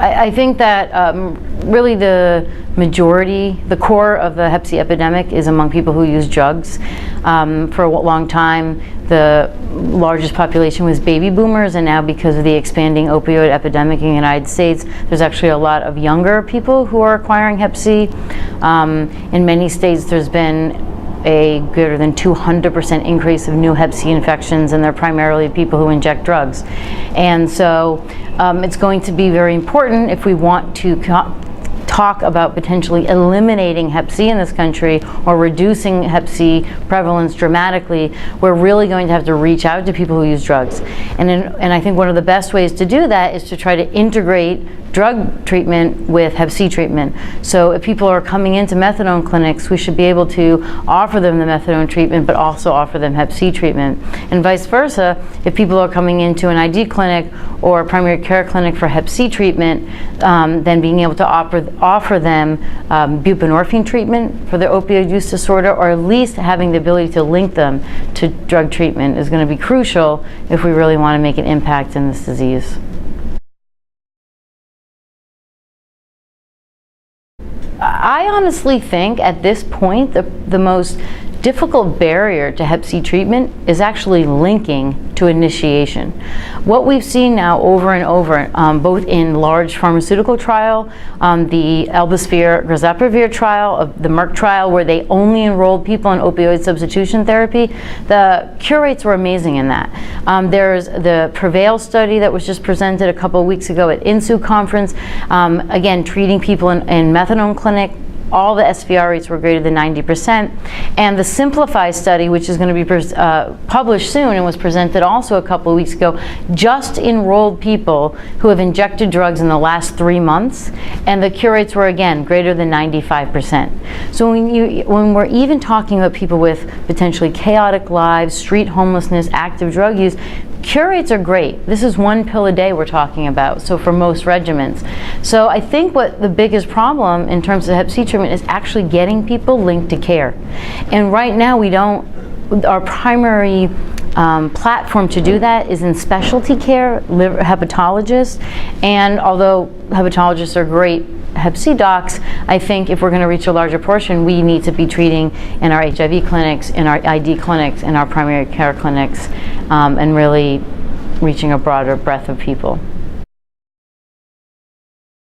I think that really the majority, the core of the Hep C epidemic is among people who use drugs. For a long time, the largest population was baby boomers, and now because of the expanding opioid epidemic in the United States, there's actually a lot of younger people who are acquiring Hep C. In many states, there's been a greater than 200% increase of new Hep C infections, and they're primarily people who inject drugs. And so it's going to be very important if we want to talk about potentially eliminating Hep C in this country or reducing Hep C prevalence dramatically. We're really going to have to reach out to people who use drugs. And I think one of the best ways to do that is to try to integrate drug treatment with Hep C treatment. So if people are coming into methadone clinics, we should be able to offer them the methadone treatment but also offer them Hep C treatment. And vice versa, if people are coming into an ID clinic or a primary care clinic for Hep C treatment, then being able to offer them buprenorphine treatment for their opioid use disorder, or at least having the ability to link them to drug treatment, is going to be crucial if we really want to make an impact in this disease. I honestly think at this point the most difficult barrier to Hep C treatment is actually linking to initiation. What we've seen now over and over, both in large pharmaceutical trial, the Elbasvir-Grazeprevir trial, the Merck trial, where they only enrolled people in opioid substitution therapy, the cure rates were amazing in that. There's the Prevail study that was just presented a couple of weeks ago at INSU conference, again, treating people in methadone clinic. All the SVR rates were greater than 90%. And the Simplify study, which is going to be published soon and was presented also a couple of weeks ago, just enrolled people who have injected drugs in the last 3 months, and the cure rates were, again, greater than 95%. So when we're even talking about people with potentially chaotic lives, street homelessness, active drug use, cure rates are great. This is 1 pill a day we're talking about, so for most regimens. So I think what the biggest problem in terms of Hep C treatment is actually getting people linked to care. And right now our primary platform to do that is in specialty care, hepatologists. And although hepatologists are great Hep C docs, I think if we're going to reach a larger portion, we need to be treating in our HIV clinics, in our ID clinics, in our primary care clinics, and really reaching a broader breadth of people.